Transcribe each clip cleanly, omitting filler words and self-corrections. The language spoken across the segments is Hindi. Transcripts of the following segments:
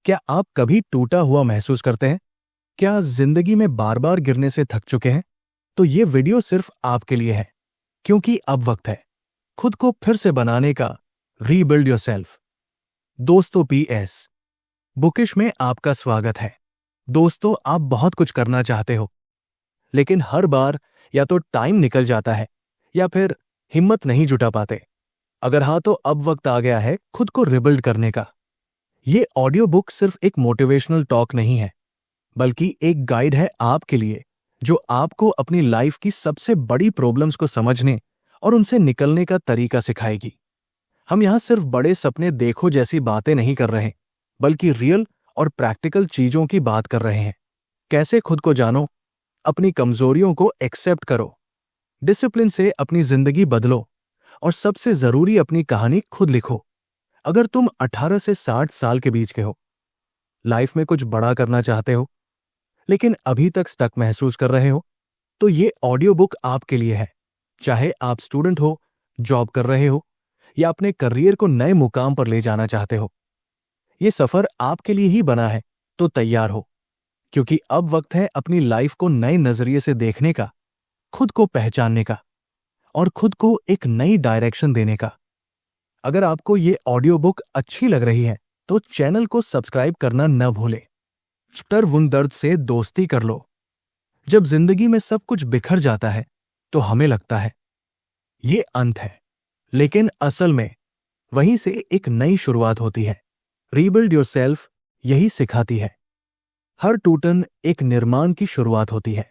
क्या आप कभी टूटा हुआ महसूस करते हैं? क्या जिंदगी में बार बार गिरने से थक चुके हैं? तो ये वीडियो सिर्फ आपके लिए है, क्योंकि अब वक्त है खुद को फिर से बनाने का। Rebuild yourself. दोस्तों, पीएस बुकिश में आपका स्वागत है। दोस्तों, आप बहुत कुछ करना चाहते हो, लेकिन हर बार या तो टाइम निकल जाता है या फिर हिम्मत नहीं जुटा पाते। अगर हाँ, तो अब वक्त आ गया है खुद को रिबिल्ड करने का। ये ऑडियो बुक सिर्फ एक मोटिवेशनल टॉक नहीं है, बल्कि एक गाइड है आपके लिए, जो आपको अपनी लाइफ की सबसे बड़ी प्रॉब्लम्स को समझने और उनसे निकलने का तरीका सिखाएगी। हम यहां सिर्फ बड़े सपने देखो जैसी बातें नहीं कर रहे, बल्कि रियल और प्रैक्टिकल चीजों की बात कर रहे हैं। कैसे खुद को जानो, अपनी कमजोरियों को एक्सेप्ट करो, डिसिप्लिन से अपनी जिंदगी बदलो, और सबसे जरूरी अपनी कहानी खुद लिखो। अगर तुम 18 से 60 साल के बीच के हो, लाइफ में कुछ बड़ा करना चाहते हो, लेकिन अभी तक स्टक महसूस कर रहे हो, तो ये ऑडियो बुक आपके लिए है। चाहे आप स्टूडेंट हो, जॉब कर रहे हो, या अपने करियर को नए मुकाम पर ले जाना चाहते हो, ये सफर आपके लिए ही बना है। तो तैयार हो, क्योंकि अब वक्त है अपनी लाइफ को नए नजरिए से देखने का, खुद को पहचानने का, और खुद को एक नई डायरेक्शन देने का। अगर आपको ये ऑडियो बुक अच्छी लग रही है, तो चैनल को सब्सक्राइब करना न भूलें। स्टर वुन दर्द से दोस्ती कर लो। जब जिंदगी में सब कुछ बिखर जाता है, तो हमें लगता है ये अंत है, लेकिन असल में वहीं से एक नई शुरुआत होती है। रीबिल्ड योरसेल्फ यही सिखाती है। हर टूटन एक निर्माण की शुरुआत होती है।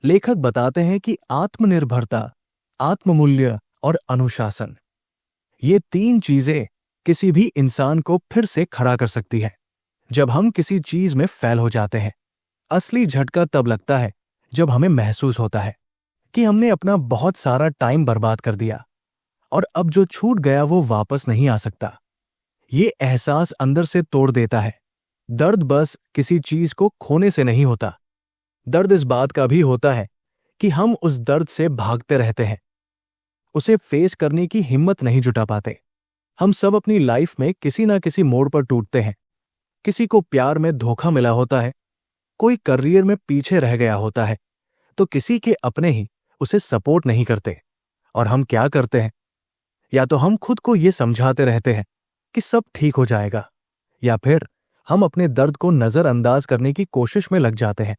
लेखक बताते हैं कि आत्मनिर्भरता, आत्ममूल्य और अनुशासन, ये 3 चीजें किसी भी इंसान को फिर से खड़ा कर सकती है। जब हम किसी चीज में फेल हो जाते हैं, असली झटका तब लगता है जब हमें महसूस होता है कि हमने अपना बहुत सारा टाइम बर्बाद कर दिया, और अब जो छूट गया वो वापस नहीं आ सकता। ये एहसास अंदर से तोड़ देता है। दर्द बस किसी चीज को खोने से नहीं होता। दर्द इस बात का भी होता है कि हम उस दर्द से भागते रहते हैं, उसे फेस करने की हिम्मत नहीं जुटा पाते। हम सब अपनी लाइफ में किसी ना किसी मोड़ पर टूटते हैं। किसी को प्यार में धोखा मिला होता है, कोई करियर में पीछे रह गया होता है, तो किसी के अपने ही उसे सपोर्ट नहीं करते। और हम क्या करते हैं? या तो हम खुद को यह समझाते रहते हैं कि सब ठीक हो जाएगा, या फिर हम अपने दर्द को नजरअंदाज करने की कोशिश में लग जाते हैं।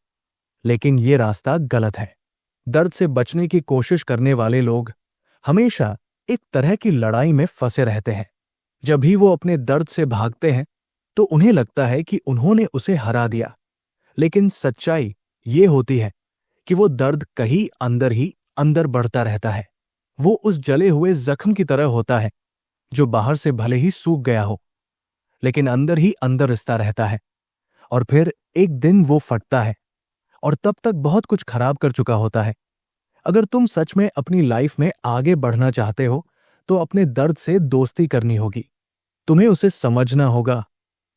लेकिन ये रास्ता गलत है। दर्द से बचने की कोशिश करने वाले लोग हमेशा एक तरह की लड़ाई में फंसे रहते हैं। जब भी वो अपने दर्द से भागते हैं, तो उन्हें लगता है कि उन्होंने उसे हरा दिया। लेकिन सच्चाई ये होती है कि वो दर्द कहीं अंदर ही अंदर बढ़ता रहता है। वो उस जले हुए जख्म की तरह होता है, जो बाहर से भले ही सूख गया हो, लेकिन अंदर ही अंदर रिश्ता रहता है। और फिर एक दिन वो फटता है, और तब तक बहुत कुछ खराब कर चुका होता है। अगर तुम सच में अपनी लाइफ में आगे बढ़ना चाहते हो, तो अपने दर्द से दोस्ती करनी होगी। तुम्हें उसे समझना होगा,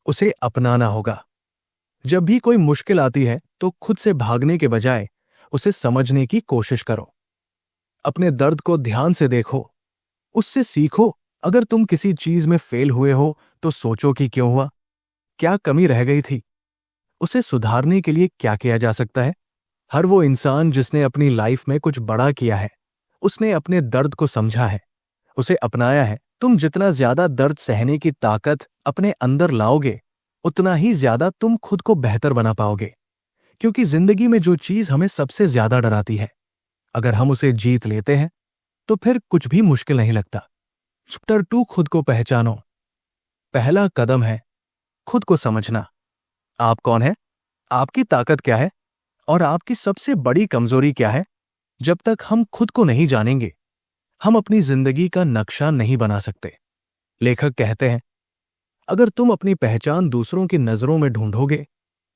उसे अपनाना होगा। जब भी कोई मुश्किल आती है, तो खुद से भागने के बजाय उसे समझने की कोशिश करो। अपने दर्द को ध्यान से देखो, उससे सीखो। अगर तुम किसी चीज में फेल हुए हो, तो सोचो कि क्यों हुआ, क्या कमी रह गई थी, उसे सुधारने के लिए क्या किया जा सकता है। हर वो इंसान जिसने अपनी लाइफ में कुछ बड़ा किया है, उसने अपने दर्द को समझा है, उसे अपनाया है। तुम जितना ज्यादा दर्द सहने की ताकत अपने अंदर लाओगे, उतना ही ज्यादा तुम खुद को बेहतर बना पाओगे। क्योंकि जिंदगी में जो चीज हमें सबसे ज्यादा डराती है, अगर हम उसे जीत लेते हैं, तो फिर कुछ भी मुश्किल नहीं लगता। चैप्टर 2, खुद को पहचानो। पहला कदम है खुद को समझना। आप कौन है, आपकी ताकत क्या है, और आपकी सबसे बड़ी कमजोरी क्या है। जब तक हम खुद को नहीं जानेंगे, हम अपनी जिंदगी का नक्शा नहीं बना सकते। लेखक कहते हैं, अगर तुम अपनी पहचान दूसरों की नजरों में ढूंढोगे,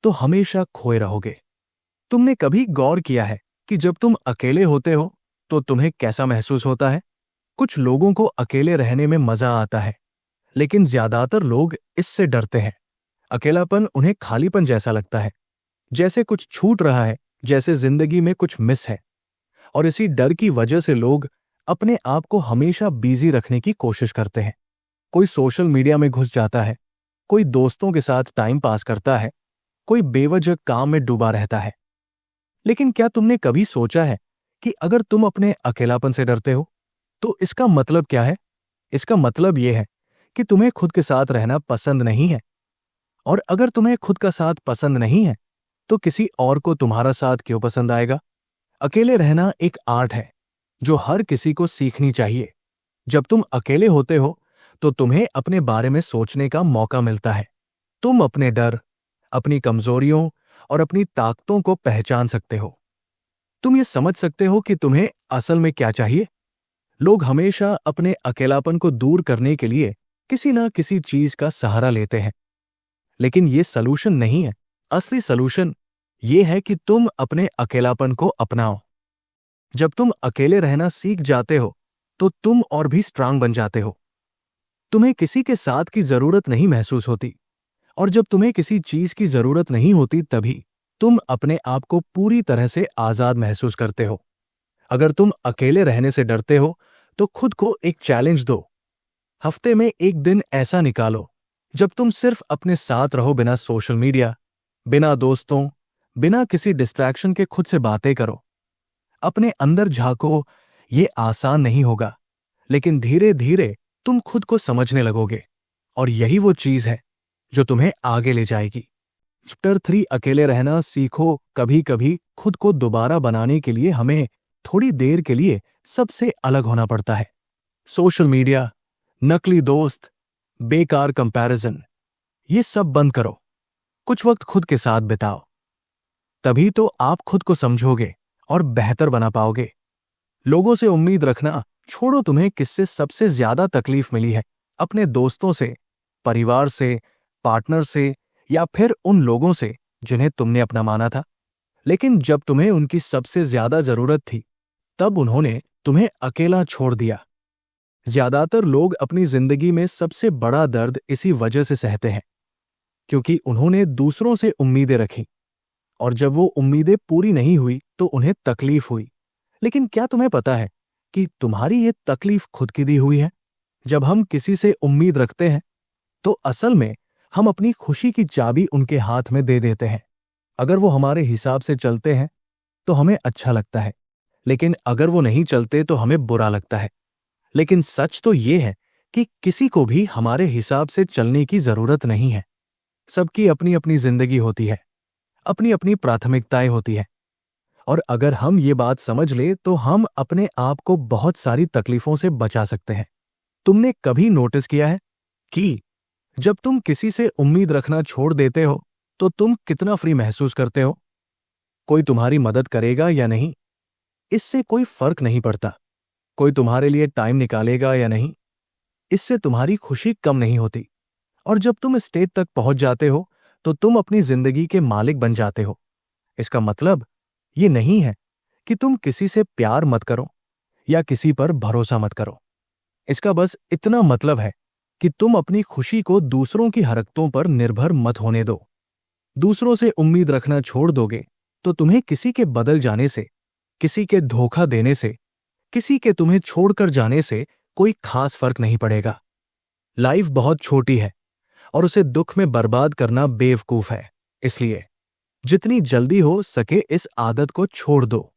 तो हमेशा खोए रहोगे। तुमने कभी गौर किया है कि जब तुम अकेले होते हो, तो तुम्हें कैसा महसूस होता है? कुछ लोगों को अकेले रहने में मजा आता है, लेकिन ज्यादातर लोग इससे डरते हैं। अकेलापन उन्हें खालीपन जैसा लगता है, जैसे कुछ छूट रहा है, जैसे जिंदगी में कुछ मिस है। और इसी डर की वजह से लोग अपने आप को हमेशा बिजी रखने की कोशिश करते हैं। कोई सोशल मीडिया में घुस जाता है, कोई दोस्तों के साथ टाइम पास करता है, कोई बेवजह काम में डूबा रहता है। लेकिन क्या तुमने कभी सोचा है कि अगर तुम अपने अकेलापन से डरते हो तो इसका मतलब क्या है? इसका मतलब यह है कि तुम्हें खुद के साथ रहना पसंद नहीं है। और अगर तुम्हें खुद का साथ पसंद नहीं है तो किसी और को तुम्हारा साथ क्यों पसंद आएगा? अकेले रहना एक आर्ट है जो हर किसी को सीखनी चाहिए। जब तुम अकेले होते हो तो तुम्हें अपने बारे में सोचने का मौका मिलता है। तुम अपने डर, अपनी कमजोरियों और अपनी ताकतों को पहचान सकते हो। तुम ये समझ सकते हो कि तुम्हें असल में क्या चाहिए। लोग हमेशा अपने अकेलापन को दूर करने के लिए किसी ना किसी चीज का सहारा लेते हैं, लेकिन ये सलूशन नहीं है। असली सलूशन ये है कि तुम अपने अकेलापन को अपनाओ। जब तुम अकेले रहना सीख जाते हो तो तुम और भी स्ट्रांग बन जाते हो। तुम्हें किसी के साथ की जरूरत नहीं महसूस होती, और जब तुम्हें किसी चीज की जरूरत नहीं होती तभी तुम अपने आप को पूरी तरह से आजाद महसूस करते हो। अगर तुम अकेले रहने से डरते हो तो खुद को एक चैलेंज दो। हफ्ते में एक दिन ऐसा निकालो जब तुम सिर्फ अपने साथ रहो, बिना सोशल मीडिया, बिना दोस्तों, बिना किसी डिस्ट्रैक्शन के खुद से बातें करो। अपने अंदर झांको। ये आसान नहीं होगा, लेकिन धीरे धीरे तुम खुद को समझने लगोगे, और यही वो चीज है जो तुम्हें आगे ले जाएगी। चैप्टर 3, अकेले रहना सीखो। कभी कभी खुद को दोबारा बनाने के लिए हमें थोड़ी देर के लिए सबसे अलग होना पड़ता है। सोशल मीडिया, नकली दोस्त, बेकार कंपैरिजन, ये सब बंद करो। कुछ वक्त खुद के साथ बिताओ। तभी तो आप खुद को समझोगे और बेहतर बना पाओगे। लोगों से उम्मीद रखना छोड़ो। तुम्हें किससे सबसे ज्यादा तकलीफ मिली है? अपने दोस्तों से, परिवार से, पार्टनर से, या फिर उन लोगों से जिन्हें तुमने अपना माना था? लेकिन जब तुम्हें उनकी सबसे ज्यादा जरूरत थी तब उन्होंने तुम्हें अकेला छोड़ दिया। ज्यादातर लोग अपनी जिंदगी में सबसे बड़ा दर्द इसी वजह से सहते हैं, क्योंकि उन्होंने दूसरों से उम्मीदें रखी, और जब वो उम्मीदें पूरी नहीं हुई तो उन्हें तकलीफ हुई। लेकिन क्या तुम्हें पता है कि तुम्हारी ये तकलीफ खुद की दी हुई है? जब हम किसी से उम्मीद रखते हैं तो असल में हम अपनी खुशी की चाबी उनके हाथ में दे देते हैं। अगर वो हमारे हिसाब से चलते हैं तो हमें अच्छा लगता है, लेकिन अगर वो नहीं चलते तो हमें बुरा लगता है। लेकिन सच तो ये है कि किसी को भी हमारे हिसाब से चलने की जरूरत नहीं है। सबकी अपनी अपनी जिंदगी होती है, अपनी अपनी प्राथमिकताएं होती है, और अगर हम ये बात समझ ले तो हम अपने आप को बहुत सारी तकलीफों से बचा सकते हैं। तुमने कभी नोटिस किया है कि जब तुम किसी से उम्मीद रखना छोड़ देते हो तो तुम कितना फ्री महसूस करते हो? कोई तुम्हारी मदद करेगा या नहीं, इससे कोई फर्क नहीं पड़ता। कोई तुम्हारे लिए टाइम निकालेगा या नहीं, इससे तुम्हारी खुशी कम नहीं होती। और जब तुम इस स्टेज तक पहुंच जाते हो तो तुम अपनी जिंदगी के मालिक बन जाते हो। इसका मतलब ये नहीं है कि तुम किसी से प्यार मत करो या किसी पर भरोसा मत करो। इसका बस इतना मतलब है कि तुम अपनी खुशी को दूसरों की हरकतों पर निर्भर मत होने दो। दूसरों से उम्मीद रखना छोड़ दोगे तो तुम्हें किसी के बदल जाने से, किसी के धोखा देने से, किसी के तुम्हें छोड़कर जाने से कोई खास फर्क नहीं पड़ेगा। लाइफ बहुत छोटी है और उसे दुख में बर्बाद करना बेवकूफ है। इसलिए जितनी जल्दी हो सके इस आदत को छोड़ दो।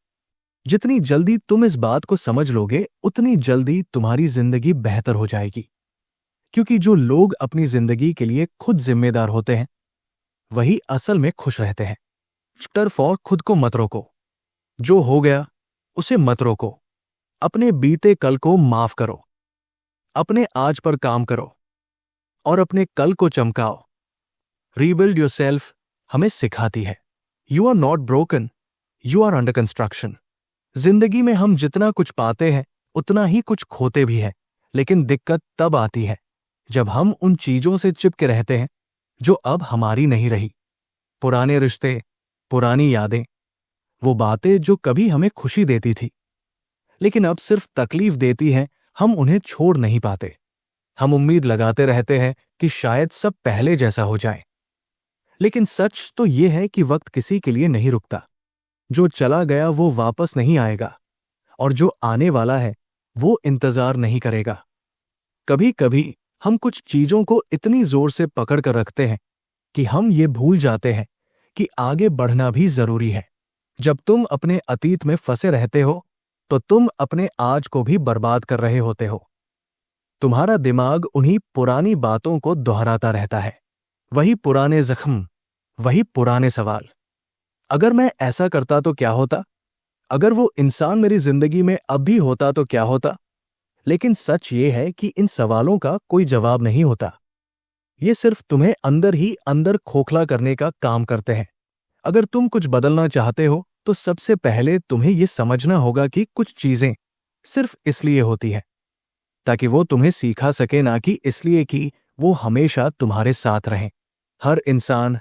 जितनी जल्दी तुम इस बात को समझ लोगे उतनी जल्दी तुम्हारी जिंदगी बेहतर हो जाएगी, क्योंकि जो लोग अपनी जिंदगी के लिए खुद जिम्मेदार होते हैं वही असल में खुश रहते हैं। चैप्टर 4, खुद को मत रोको। जो हो गया उसे मत रोको। अपने बीते कल को माफ करो। अपने आज पर काम करो और अपने कल को चमकाओ। रीबिल्ड योरसेल्फ हमें सिखाती है, you are not broken, you are under construction. जिंदगी में हम जितना कुछ पाते हैं उतना ही कुछ खोते भी हैं, लेकिन दिक्कत तब आती है जब हम उन चीजों से चिपके रहते हैं जो अब हमारी नहीं रही। पुराने रिश्ते, पुरानी यादें, वो बातें जो कभी हमें खुशी देती थी लेकिन अब सिर्फ तकलीफ देती हैं, हम उन्हें छोड़ नहीं पाते। हम उम्मीद लगाते रहते हैं कि शायद सब पहले जैसा हो जाए, लेकिन सच तो ये है कि वक्त किसी के लिए नहीं रुकता। जो चला गया वो वापस नहीं आएगा, और जो आने वाला है वो इंतजार नहीं करेगा। कभी कभी हम कुछ चीजों को इतनी जोर से पकड़ कर रखते हैं कि हम ये भूल जाते हैं कि आगे बढ़ना भी जरूरी है। जब तुम अपने अतीत में फंसे रहते हो तो तुम अपने आज को भी बर्बाद कर रहे होते हो। तुम्हारा दिमाग उन्हीं पुरानी बातों को दोहराता रहता है, वही पुराने जख्म, वही पुराने सवाल। अगर मैं ऐसा करता तो क्या होता? अगर वो इंसान मेरी जिंदगी में अब भी होता तो क्या होता? लेकिन सच ये है कि इन सवालों का कोई जवाब नहीं होता। ये सिर्फ तुम्हें अंदर ही अंदर खोखला करने का काम करते हैं। अगर तुम कुछ बदलना चाहते हो तो सबसे पहले तुम्हें ये समझना होगा कि कुछ चीजें सिर्फ इसलिए होती है ताकि वो तुम्हें सिखा सके, ना कि इसलिए कि वो हमेशा तुम्हारे साथ रहें। हर इंसान,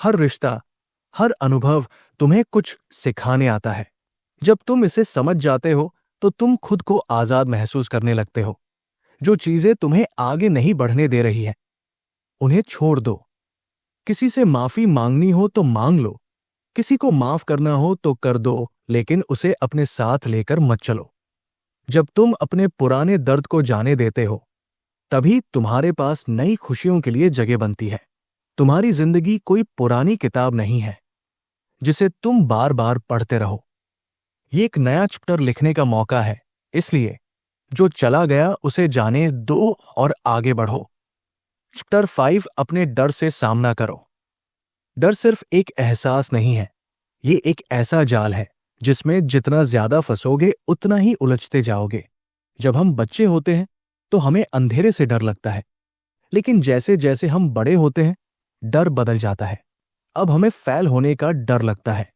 हर रिश्ता, हर अनुभव तुम्हें कुछ सिखाने आता है। जब तुम इसे समझ जाते हो तो तुम खुद को आजाद महसूस करने लगते हो। जो चीजें तुम्हें आगे नहीं बढ़ने दे रही है उन्हें छोड़ दो। किसी से माफी मांगनी हो तो मांग लो, किसी को माफ करना हो तो कर दो, लेकिन उसे अपने साथ लेकर मत चलो। जब तुम अपने पुराने दर्द को जाने देते हो तभी तुम्हारे पास नई खुशियों के लिए जगह बनती है। तुम्हारी जिंदगी कोई पुरानी किताब नहीं है जिसे तुम बार बार पढ़ते रहो। ये एक नया चैप्टर लिखने का मौका है, इसलिए जो चला गया उसे जाने दो और आगे बढ़ो। चैप्टर 5, अपने डर से सामना करो। डर सिर्फ एक एहसास नहीं है, ये एक ऐसा जाल है जिसमें जितना ज्यादा फंसोगे उतना ही उलझते जाओगे। जब हम बच्चे होते हैं तो हमें अंधेरे से डर लगता है, लेकिन जैसे जैसे हम बड़े होते हैं डर बदल जाता है। अब हमें फेल होने का डर लगता है,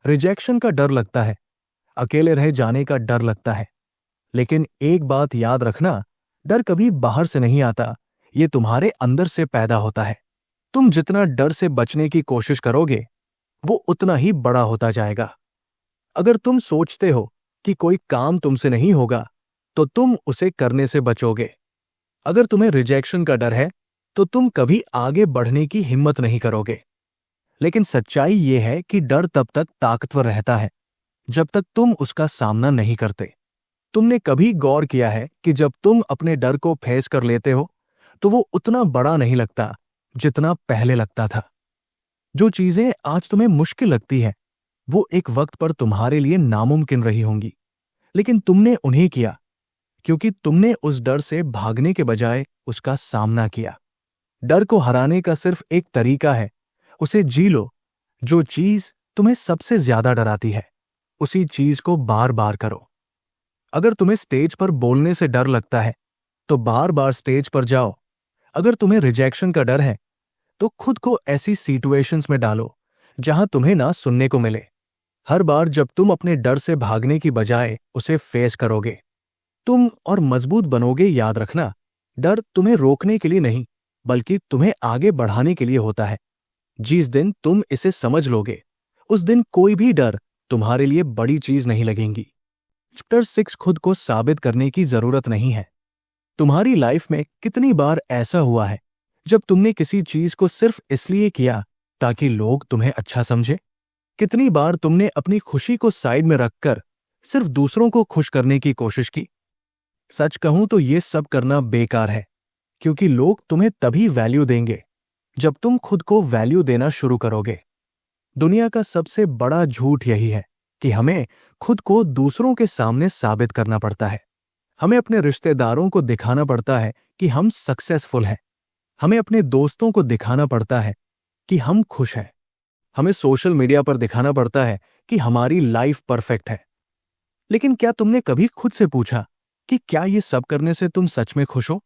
रिजेक्शन का डर लगता है, अकेले रह जाने का डर लगता है। लेकिन एक बात याद रखना, डर कभी बाहर से नहीं आता, ये तुम्हारे अंदर से पैदा होता है। तुम जितना डर से बचने की कोशिश करोगे वो उतना ही बड़ा होता जाएगा। अगर तुम सोचते हो कि कोई काम तुमसे नहीं होगा तो तुम उसे करने से बचोगे। अगर तुम्हें रिजेक्शन का डर है तो तुम कभी आगे बढ़ने की हिम्मत नहीं करोगे। लेकिन सच्चाई ये है कि डर तब तक ताकतवर रहता है जब तक तुम उसका सामना नहीं करते। तुमने कभी गौर किया है कि जब तुम अपने डर को फेस कर लेते हो तो वो उतना बड़ा नहीं लगता जितना पहले लगता था। जो चीजें आज तुम्हें मुश्किल लगती है वो एक वक्त पर तुम्हारे लिए नामुमकिन रही होंगी, लेकिन तुमने उन्हें किया क्योंकि तुमने उस डर से भागने के बजाय उसका सामना किया। डर को हराने का सिर्फ एक तरीका है, उसे जी लो। जो चीज तुम्हें सबसे ज्यादा डराती है उसी चीज को बार बार करो। अगर तुम्हें स्टेज पर बोलने से डर लगता है तो बार बार स्टेज पर जाओ। अगर तुम्हें रिजेक्शन का डर है तो खुद को ऐसी सिचुएशंस में डालो जहां तुम्हें ना सुनने को मिले। हर बार जब तुम अपने डर से भागने की बजाय उसे फेस करोगे तुम और मजबूत बनोगे। याद रखना, डर तुम्हें रोकने के लिए नहीं बल्कि तुम्हें आगे बढ़ाने के लिए होता है। जिस दिन तुम इसे समझ लोगे उस दिन कोई भी डर तुम्हारे लिए बड़ी चीज नहीं लगेगी। चैप्टर 6, खुद को साबित करने की जरूरत नहीं है। तुम्हारी लाइफ में कितनी बार ऐसा हुआ है जब तुमने किसी चीज को सिर्फ इसलिए किया ताकि लोग तुम्हें अच्छा समझे? कितनी बार तुमने अपनी खुशी को साइड में रखकर सिर्फ दूसरों को खुश करने की कोशिश की? सच कहूं तो ये सब करना बेकार है, क्योंकि लोग तुम्हें तभी वैल्यू देंगे जब तुम खुद को वैल्यू देना शुरू करोगे। दुनिया का सबसे बड़ा झूठ यही है कि हमें खुद को दूसरों के सामने साबित करना पड़ता है। हमें अपने रिश्तेदारों को दिखाना पड़ता है कि हम सक्सेसफुल हैं। हमें अपने दोस्तों को दिखाना पड़ता है कि हम खुश हैं। हमें सोशल मीडिया पर दिखाना पड़ता है कि हमारी लाइफ परफेक्ट है। लेकिन क्या तुमने कभी खुद से पूछा कि क्या ये सब करने से तुम सच में खुश हो?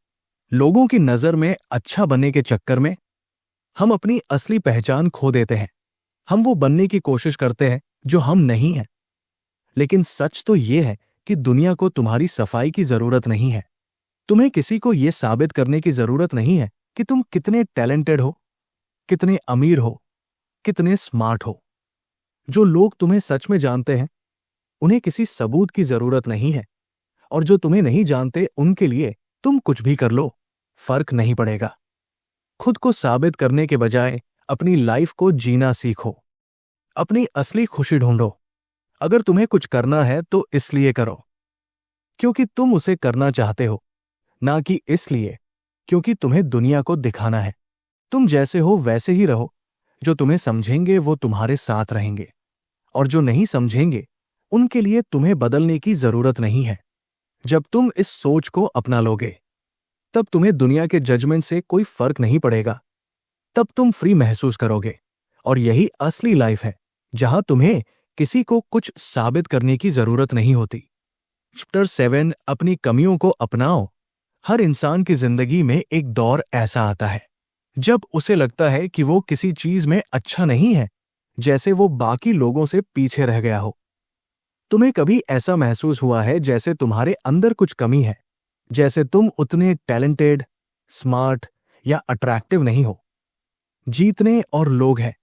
लोगों की नजर में अच्छा बनने के चक्कर में हम अपनी असली पहचान खो देते हैं। हम वो बनने की कोशिश करते हैं जो हम नहीं हैं। लेकिन सच तो ये है कि दुनिया को तुम्हारी सफाई की जरूरत नहीं है। तुम्हें किसी को यह साबित करने की जरूरत नहीं है कि तुम कितने टैलेंटेड हो, कितने अमीर हो, कितने स्मार्ट हो। जो लोग तुम्हें सच में जानते हैं उन्हें किसी सबूत की जरूरत नहीं है, और जो तुम्हें नहीं जानते उनके लिए तुम कुछ भी कर लो, फर्क नहीं पड़ेगा। खुद को साबित करने के बजाय अपनी लाइफ को जीना सीखो। अपनी असली खुशी ढूंढो। अगर तुम्हें कुछ करना है तो इसलिए करो क्योंकि तुम उसे करना चाहते हो, ना कि इसलिए क्योंकि तुम्हें दुनिया को दिखाना है। तुम जैसे हो वैसे ही रहो। जो तुम्हें समझेंगे वो तुम्हारे साथ रहेंगे, और जो नहीं समझेंगे उनके लिए तुम्हें बदलने की जरूरत नहीं है। जब तुम इस सोच को अपना लोगे, तब तुम्हें दुनिया के जजमेंट से कोई फर्क नहीं पड़ेगा। तब तुम फ्री महसूस करोगे, और यही असली लाइफ है, जहां तुम्हें किसी को कुछ साबित करने की जरूरत नहीं होती। चैप्टर 7, अपनी कमियों को अपनाओ। हर इंसान की जिंदगी में एक दौर ऐसा आता है जब उसे लगता है कि वो किसी चीज में अच्छा नहीं है, जैसे वो बाकी लोगों से पीछे रह गया हो। तुम्हें कभी ऐसा महसूस हुआ है जैसे तुम्हारे अंदर कुछ कमी है, जैसे तुम उतने टैलेंटेड, स्मार्ट या अट्रैक्टिव नहीं हो जीतने और लोग हैं।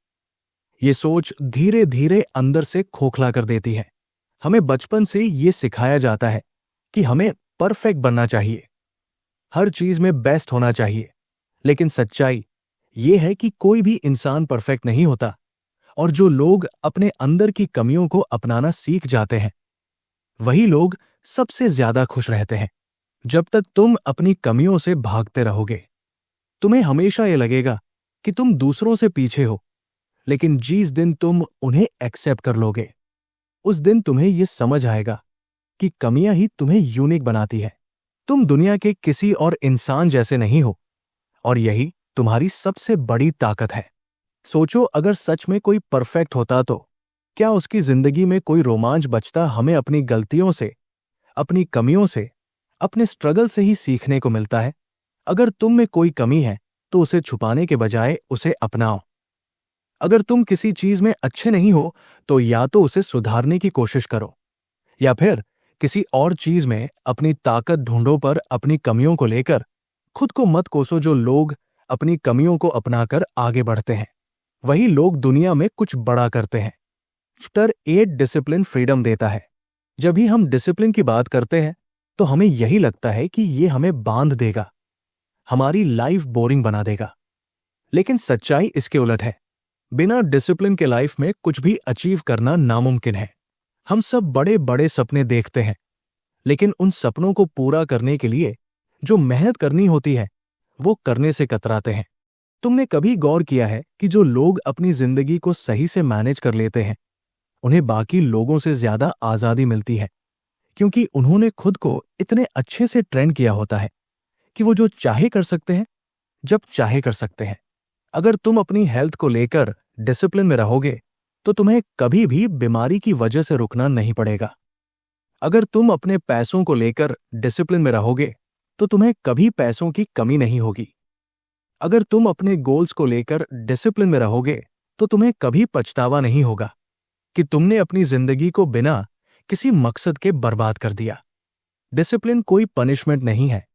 ये सोच धीरे धीरे अंदर से खोखला कर देती है। हमें बचपन से ये सिखाया जाता है कि हमें परफेक्ट बनना चाहिए, हर चीज में बेस्ट होना चाहिए। लेकिन सच्चाई ये है कि कोई भी इंसान परफेक्ट नहीं होता, और जो लोग अपने अंदर की कमियों को अपनाना सीख जाते हैं, वही लोग सबसे ज्यादा खुश रहते हैं। जब तक तुम अपनी कमियों से भागते रहोगे, तुम्हें हमेशा ये लगेगा कि तुम दूसरों से पीछे हो। लेकिन जिस दिन तुम उन्हें एक्सेप्ट कर लोगे, उस दिन तुम्हें यह समझ आएगा कि कमियां ही तुम्हें यूनिक बनाती है। तुम दुनिया के किसी और इंसान जैसे नहीं हो, और यही तुम्हारी सबसे बड़ी ताकत है। सोचो, अगर सच में कोई परफेक्ट होता तो क्या उसकी जिंदगी में कोई रोमांच बचता? हमें अपनी गलतियों से, अपनी कमियों से, अपने स्ट्रगल से ही सीखने को मिलता है। अगर तुम में कोई कमी है तो उसे छुपाने के बजाय उसे अपनाओ। अगर तुम किसी चीज में अच्छे नहीं हो तो या तो उसे सुधारने की कोशिश करो, या फिर किसी और चीज में अपनी ताकत ढूंढो, पर अपनी कमियों को लेकर खुद को मत कोसो। जो लोग अपनी कमियों को अपनाकर आगे बढ़ते हैं, वही लोग दुनिया में कुछ बड़ा करते हैं। चैप्टर 8, डिसिप्लिन फ्रीडम देता है। जब भी हम डिसिप्लिन की बात करते हैं तो हमें यही लगता है कि ये हमें बांध देगा, हमारी लाइफ बोरिंग बना देगा। लेकिन सच्चाई इसके उलट है। बिना डिसिप्लिन के लाइफ में कुछ भी अचीव करना नामुमकिन है। हम सब बड़े बड़े सपने देखते हैं, लेकिन उन सपनों को पूरा करने के लिए जो मेहनत करनी होती है, वो करने से कतराते हैं। तुमने कभी गौर किया है कि जो लोग अपनी जिंदगी को सही से मैनेज कर लेते हैं, उन्हें बाकी लोगों से ज्यादा आजादी मिलती है, क्योंकि उन्होंने खुद को इतने अच्छे से ट्रेन किया होता है कि वो जो चाहे कर सकते हैं, जब चाहे कर सकते हैं। अगर तुम अपनी हेल्थ को लेकर डिसिप्लिन में रहोगे तो तुम्हें कभी भी बीमारी की वजह से रुकना नहीं पड़ेगा। अगर तुम अपने पैसों को लेकर डिसिप्लिन में रहोगे तो तुम्हें कभी पैसों की कमी नहीं होगी। अगर तुम अपने गोल्स को लेकर डिसिप्लिन में रहोगे तो तुम्हें कभी पछतावा नहीं होगा कि तुमने अपनी जिंदगी को बिना किसी मकसद के बर्बाद कर दिया। डिसिप्लिन कोई पनिशमेंट नहीं है,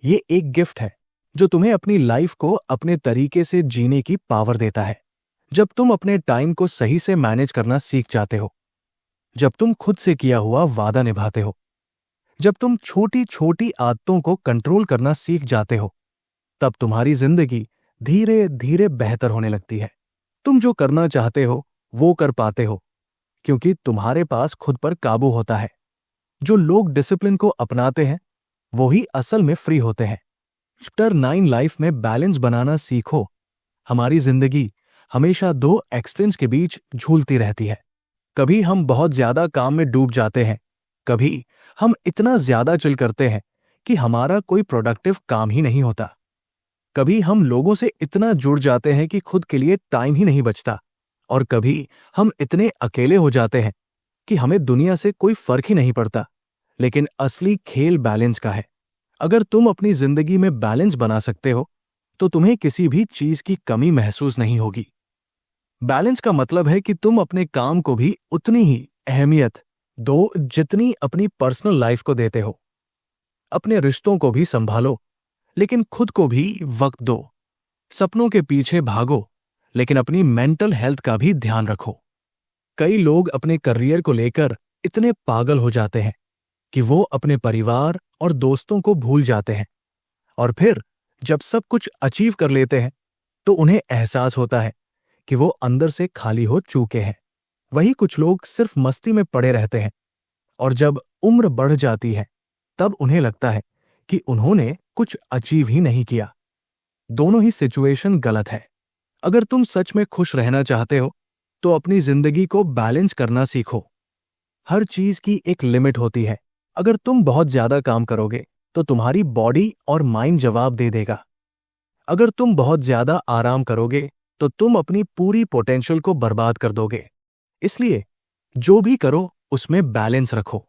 ये एक गिफ्ट है जो तुम्हें अपनी लाइफ को अपने तरीके से जीने की पावर देता है। जब तुम अपने टाइम को सही से मैनेज करना सीख जाते हो, जब तुम खुद से किया हुआ वादा निभाते हो, जब तुम छोटी छोटी आदतों को कंट्रोल करना सीख जाते हो, तब तुम्हारी जिंदगी धीरे धीरे बेहतर होने लगती है। तुम जो करना चाहते हो वो कर पाते हो, क्योंकि तुम्हारे पास खुद पर काबू होता है। जो लोग डिसिप्लिन को अपनाते हैं वो ही असल में फ्री होते हैं। चैप्टर 9, लाइफ में बैलेंस बनाना सीखो। हमारी जिंदगी हमेशा दो एक्सट्रीम्स के बीच झूलती रहती है। कभी हम बहुत ज्यादा काम में डूब जाते हैं, कभी हम इतना ज्यादा चिल करते हैं कि हमारा कोई प्रोडक्टिव काम ही नहीं होता। कभी हम लोगों से इतना जुड़ जाते हैं कि खुद के लिए टाइम ही नहीं बचता, और कभी हम इतने अकेले हो जाते हैं कि हमें दुनिया से कोई फर्क ही नहीं पड़ता। लेकिन असली खेल बैलेंस का है। अगर तुम अपनी जिंदगी में बैलेंस बना सकते हो तो तुम्हें किसी भी चीज की कमी महसूस नहीं होगी। बैलेंस का मतलब है कि तुम अपने काम को भी उतनी ही अहमियत दो जितनी अपनी पर्सनल लाइफ को देते हो। अपने रिश्तों को भी संभालो, लेकिन खुद को भी वक्त दो। सपनों के पीछे भागो, लेकिन अपनी मेंटल हेल्थ का भी ध्यान रखो। कई लोग अपने करियर को लेकर इतने पागल हो जाते हैं कि वो अपने परिवार और दोस्तों को भूल जाते हैं, और फिर जब सब कुछ अचीव कर लेते हैं तो उन्हें एहसास होता है कि वो अंदर से खाली हो चुके हैं। वही कुछ लोग सिर्फ मस्ती में पड़े रहते हैं, और जब उम्र बढ़ जाती है तब उन्हें लगता है कि उन्होंने कुछ अचीव ही नहीं किया। दोनों ही सिचुएशन गलत है। अगर तुम सच में खुश रहना चाहते हो तो अपनी जिंदगी को बैलेंस करना सीखो। हर चीज की एक लिमिट होती है। अगर तुम बहुत ज्यादा काम करोगे तो तुम्हारी बॉडी और माइंड जवाब दे देगा। अगर तुम बहुत ज्यादा आराम करोगे तो तुम अपनी पूरी पोटेंशियल को बर्बाद कर दोगे। इसलिए जो भी करो उसमें बैलेंस रखो।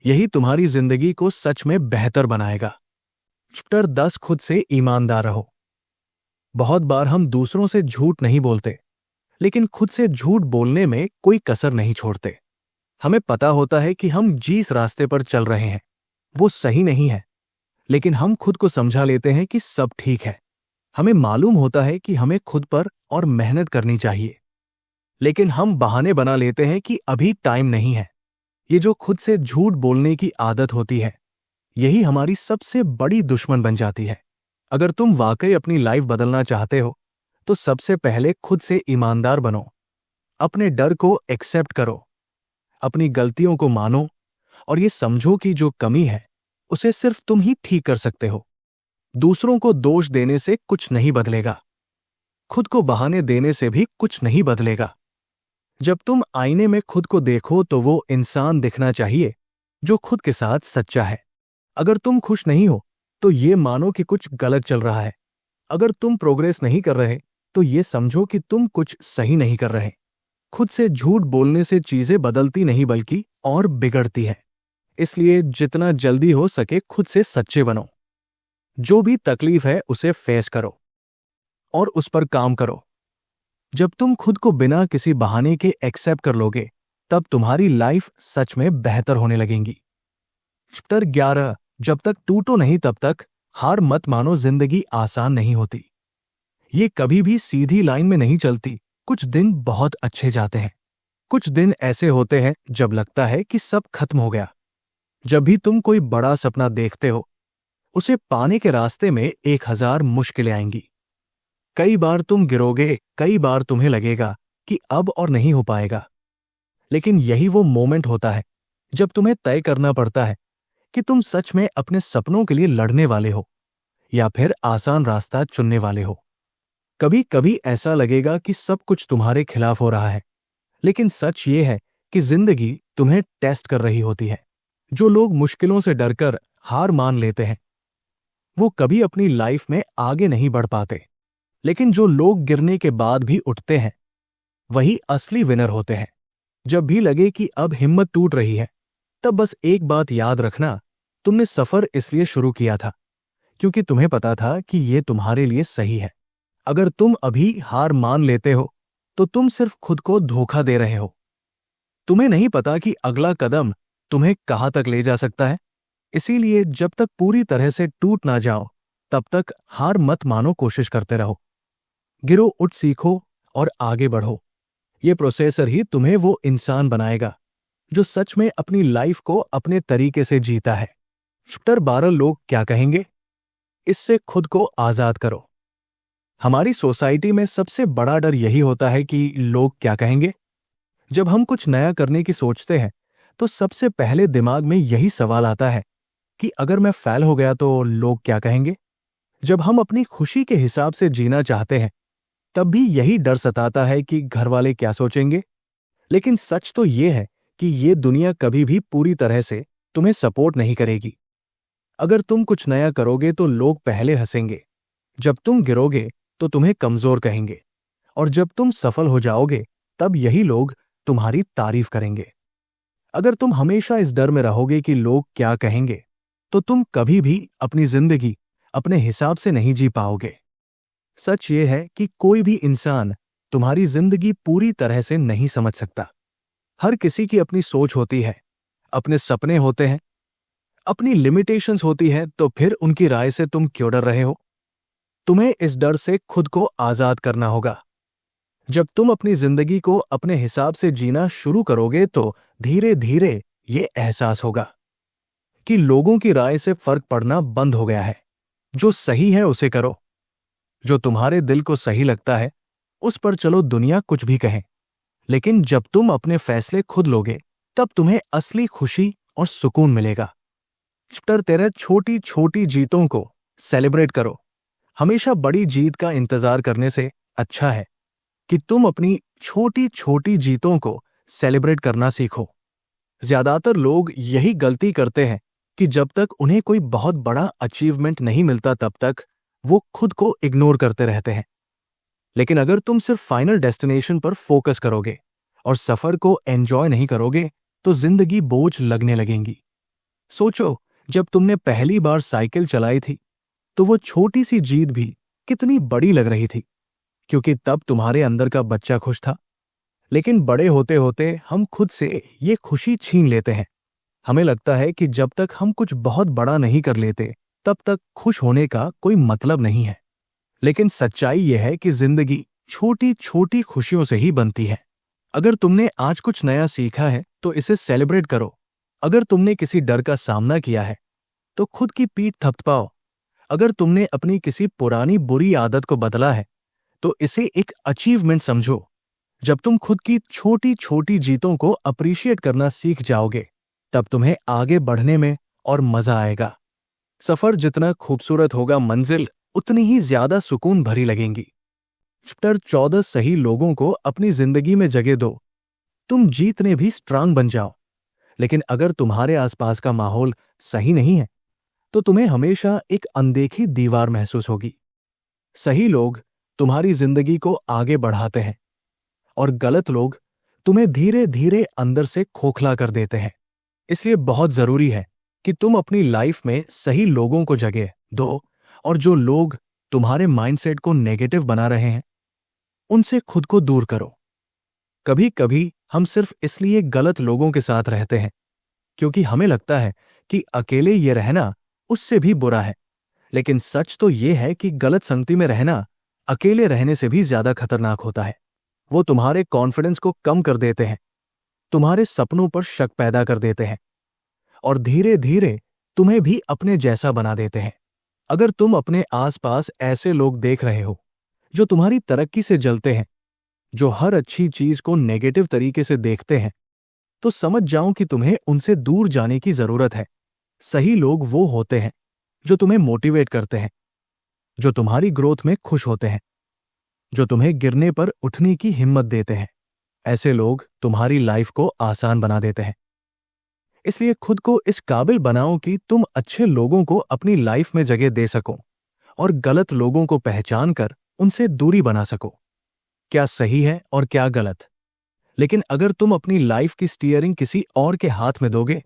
यही तुम्हारी जिंदगी को सच में बेहतर बनाएगा। चैप्टर 10 खुद से ईमानदार रहो। बहुत बार हम दूसरों से झूठ नहीं बोलते, लेकिन खुद से झूठ बोलने में कोई कसर नहीं छोड़ते। हमें पता होता है कि हम जिस रास्ते पर चल रहे हैं वो सही नहीं है, लेकिन हम खुद को समझा लेते हैं कि सब ठीक है। हमें मालूम होता है कि हमें खुद पर और मेहनत करनी चाहिए, लेकिन हम बहाने बना लेते हैं कि अभी टाइम नहीं है। ये जो खुद से झूठ बोलने की आदत होती है, यही हमारी सबसे बड़ी दुश्मन बन जाती है। अगर तुम वाकई अपनी लाइफ बदलना चाहते हो तो सबसे पहले खुद से ईमानदार बनो। अपने डर को एक्सेप्ट करो, अपनी गलतियों को मानो और ये समझो कि जो कमी है उसे सिर्फ तुम ही ठीक कर सकते हो। दूसरों को दोष देने से कुछ नहीं बदलेगा, खुद को बहाने देने से भी कुछ नहीं बदलेगा। जब तुम आईने में खुद को देखो तो वो इंसान दिखना चाहिए जो खुद के साथ सच्चा है। अगर तुम खुश नहीं हो तो ये मानो कि कुछ गलत चल रहा है। अगर तुम प्रोग्रेस नहीं कर रहे तो ये समझो कि तुम कुछ सही नहीं कर रहे। खुद से झूठ बोलने से चीजें बदलती नहीं बल्कि और बिगड़ती है। इसलिए जितना जल्दी हो सके खुद से सच्चे बनो। जो भी तकलीफ है उसे फेस करो और उस पर काम करो। जब तुम खुद को बिना किसी बहाने के एक्सेप्ट कर लोगे तब तुम्हारी लाइफ सच में बेहतर होने लगेगी। चैप्टर 11 जब तक टूटो नहीं तब तक हार मत मानो। जिंदगी आसान नहीं होती, ये कभी भी सीधी लाइन में नहीं चलती। कुछ दिन बहुत अच्छे जाते हैं, कुछ दिन ऐसे होते हैं जब लगता है कि सब खत्म हो गया। जब भी तुम कोई बड़ा सपना देखते हो उसे पाने के रास्ते में 1000 मुश्किलें आएंगी। कई बार तुम गिरोगे, कई बार तुम्हें लगेगा कि अब और नहीं हो पाएगा, लेकिन यही वो मोमेंट होता है जब तुम्हें तय करना पड़ता है कि तुम सच में अपने सपनों के लिए लड़ने वाले हो या फिर आसान रास्ता चुनने वाले हो। कभी कभी ऐसा लगेगा कि सब कुछ तुम्हारे खिलाफ हो रहा है, लेकिन सच ये है कि जिंदगी तुम्हें टेस्ट कर रही होती है। जो लोग मुश्किलों से डरकर हार मान लेते हैं वो कभी अपनी लाइफ में आगे नहीं बढ़ पाते, लेकिन जो लोग गिरने के बाद भी उठते हैं वही असली विनर होते हैं। जब भी लगे कि अब हिम्मत टूट रही है तब बस एक बात याद रखना, तुमने सफर इसलिए शुरू किया था क्योंकि तुम्हें पता था कि ये तुम्हारे लिए सही है। अगर तुम अभी हार मान लेते हो तो तुम सिर्फ खुद को धोखा दे रहे हो। तुम्हें नहीं पता कि अगला कदम तुम्हें कहां तक ले जा सकता है। इसीलिए जब तक पूरी तरह से टूट ना जाओ तब तक हार मत मानो, कोशिश करते रहो। गिरो, उठ, सीखो और आगे बढ़ो। ये प्रोसेसर ही तुम्हें वो इंसान बनाएगा जो सच में अपनी लाइफ को अपने तरीके से जीता है। चैप्टर 12 लोग क्या कहेंगे, इससे खुद को आजाद करो। हमारी सोसाइटी में सबसे बड़ा डर यही होता है कि लोग क्या कहेंगे। जब हम कुछ नया करने की सोचते हैं तो सबसे पहले दिमाग में यही सवाल आता है कि अगर मैं फेल हो गया तो लोग क्या कहेंगे। जब हम अपनी खुशी के हिसाब से जीना चाहते हैं तब भी यही डर सताता है कि घर वाले क्या सोचेंगे। लेकिन सच तो ये है कि ये दुनिया कभी भी पूरी तरह से तुम्हें सपोर्ट नहीं करेगी। अगर तुम कुछ नया करोगे तो लोग पहले हंसेंगे, जब तुम गिरोगे तो तुम्हें कमजोर कहेंगे, और जब तुम सफल हो जाओगे तब यही लोग तुम्हारी तारीफ करेंगे। अगर तुम हमेशा इस डर में रहोगे कि लोग क्या कहेंगे तो तुम कभी भी अपनी जिंदगी अपने हिसाब से नहीं जी पाओगे। सच ये है कि कोई भी इंसान तुम्हारी जिंदगी पूरी तरह से नहीं समझ सकता। हर किसी की अपनी सोच होती है, अपने सपने होते हैं, अपनी लिमिटेशंस होती है, तो फिर उनकी राय से तुम क्यों डर रहे हो। तुम्हें इस डर से खुद को आजाद करना होगा। जब तुम अपनी जिंदगी को अपने हिसाब से जीना शुरू करोगे तो धीरे धीरे ये एहसास होगा कि लोगों की राय से फर्क पड़ना बंद हो गया है। जो सही है उसे करो, जो तुम्हारे दिल को सही लगता है उस पर चलो, दुनिया कुछ भी कहे। लेकिन जब तुम अपने फैसले खुद लोगे तब तुम्हें असली खुशी और सुकून मिलेगा। चैप्टर 13 छोटी छोटी जीतों को सेलिब्रेट करो। हमेशा बड़ी जीत का इंतजार करने से अच्छा है कि तुम अपनी छोटी छोटी जीतों को सेलिब्रेट करना सीखो। ज्यादातर लोग यही गलती करते हैं कि जब तक उन्हें कोई बहुत बड़ा अचीवमेंट नहीं मिलता तब तक वो खुद को इग्नोर करते रहते हैं। लेकिन अगर तुम सिर्फ फाइनल डेस्टिनेशन पर फोकस करोगे और सफर को एंजॉय नहीं करोगे तो जिंदगी बोझ लगने लगेगी। सोचो, जब तुमने पहली बार साइकिल चलाई थी तो वो छोटी सी जीत भी कितनी बड़ी लग रही थी, क्योंकि तब तुम्हारे अंदर का बच्चा खुश था। लेकिन बड़े होते होते हम खुद से ये खुशी छीन लेते हैं। हमें लगता है कि जब तक हम कुछ बहुत बड़ा नहीं कर लेते तब तक खुश होने का कोई मतलब नहीं है। लेकिन सच्चाई यह है कि जिंदगी छोटी छोटी खुशियों से ही बनती है। अगर तुमने आज कुछ नया सीखा है तो इसे सेलिब्रेट करो। अगर तुमने किसी डर का सामना किया है तो खुद की पीठ थपथपाओ। अगर तुमने अपनी किसी पुरानी बुरी आदत को बदला है तो इसे एक अचीवमेंट समझो। जब तुम खुद की छोटी छोटी जीतों को अप्रिशिएट करना सीख जाओगे तब तुम्हें आगे बढ़ने में और मजा आएगा। सफर जितना खूबसूरत होगा, मंजिल उतनी ही ज्यादा सुकून भरी लगेंगी। चैप्टर 14, सही लोगों को अपनी जिंदगी में जगह दो। तुम जीतने भी स्ट्रांग बन जाओ, लेकिन अगर तुम्हारे आसपास का माहौल सही नहीं है तो तुम्हें हमेशा एक अनदेखी दीवार महसूस होगी। सही लोग तुम्हारी जिंदगी को आगे बढ़ाते हैं और गलत लोग तुम्हें धीरे धीरे अंदर से खोखला कर देते हैं। इसलिए बहुत जरूरी है कि तुम अपनी लाइफ में सही लोगों को जगह दो और जो लोग तुम्हारे माइंडसेट को नेगेटिव बना रहे हैं उनसे खुद को दूर करो। कभी कभी हम सिर्फ इसलिए गलत लोगों के साथ रहते हैं क्योंकि हमें लगता है कि अकेले ये रहना उससे भी बुरा है। लेकिन सच तो ये है कि गलत संगति में रहना अकेले रहने से भी ज्यादा खतरनाक होता है। वो तुम्हारे कॉन्फिडेंस को कम कर देते हैं, तुम्हारे सपनों पर शक पैदा कर देते हैं और धीरे धीरे तुम्हें भी अपने जैसा बना देते हैं। अगर तुम अपने आसपास ऐसे लोग देख रहे हो जो तुम्हारी तरक्की से जलते हैं, जो हर अच्छी चीज को नेगेटिव तरीके से देखते हैं, तो समझ जाओ कि तुम्हें उनसे दूर जाने की जरूरत है। सही लोग वो होते हैं जो तुम्हें मोटिवेट करते हैं, जो तुम्हारी ग्रोथ में खुश होते हैं, जो तुम्हें गिरने पर उठने की हिम्मत देते हैं। ऐसे लोग तुम्हारी लाइफ को आसान बना देते हैं। इसलिए खुद को इस काबिल बनाओ कि तुम अच्छे लोगों को अपनी लाइफ में जगह दे सको और गलत लोगों को पहचान कर उनसे दूरी बना सको। क्या सही है और क्या गलत। लेकिन अगर तुम अपनी लाइफ की स्टीयरिंग किसी और के हाथ में दोगे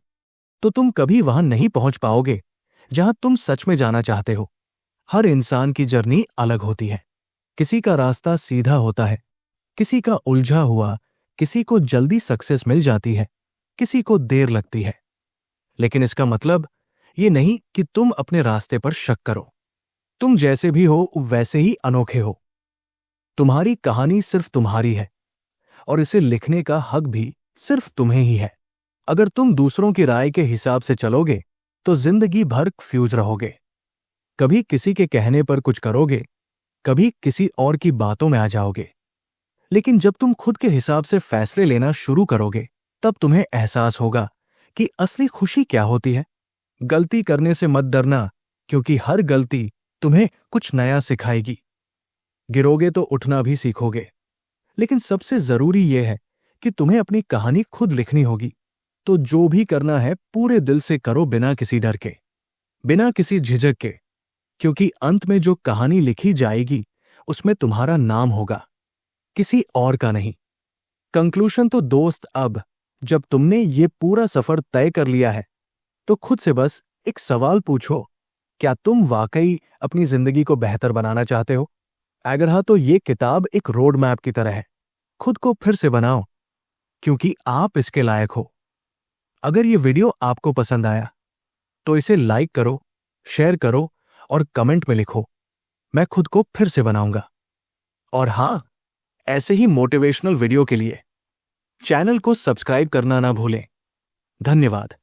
तो तुम कभी वहां नहीं पहुंच पाओगे जहां तुम सच में जाना चाहते हो। हर इंसान की जर्नी अलग होती है। किसी का रास्ता सीधा होता है, किसी का उलझा हुआ, किसी को जल्दी सक्सेस मिल जाती है, किसी को देर लगती है। लेकिन इसका मतलब ये नहीं कि तुम अपने रास्ते पर शक करो। तुम जैसे भी हो वैसे ही अनोखे हो। तुम्हारी कहानी सिर्फ तुम्हारी है और इसे लिखने का हक भी सिर्फ तुम्हें ही है। अगर तुम दूसरों की राय के हिसाब से चलोगे तो जिंदगी भर कंफ्यूज रहोगे। कभी किसी के कहने पर कुछ करोगे, कभी किसी और की बातों में आ जाओगे। लेकिन जब तुम खुद के हिसाब से फैसले लेना शुरू करोगे तब तुम्हें एहसास होगा कि असली खुशी क्या होती है। गलती करने से मत डरना, क्योंकि हर गलती तुम्हें कुछ नया सिखाएगी। गिरोगे तो उठना भी सीखोगे। लेकिन सबसे जरूरी यह है कि तुम्हें अपनी कहानी खुद लिखनी होगी। तो जो भी करना है पूरे दिल से करो, बिना किसी डर के, बिना किसी झिझक के, क्योंकि अंत में जो कहानी लिखी जाएगी उसमें तुम्हारा नाम होगा, किसी और का नहीं। कंक्लूजन तो दोस्त, अब जब तुमने ये पूरा सफर तय कर लिया है तो खुद से बस एक सवाल पूछो, क्या तुम वाकई अपनी जिंदगी को बेहतर बनाना चाहते हो? अगर हाँ तो ये किताब एक रोड मैप की तरह है। खुद को फिर से बनाओ, क्योंकि आप इसके लायक हो। अगर ये वीडियो आपको पसंद आया तो इसे लाइक करो, शेयर करो और कमेंट में लिखो, मैं खुद को फिर से बनाऊंगा। और हाँ, ऐसे ही मोटिवेशनल वीडियो के लिए चैनल को सब्सक्राइब करना ना भूलें। धन्यवाद।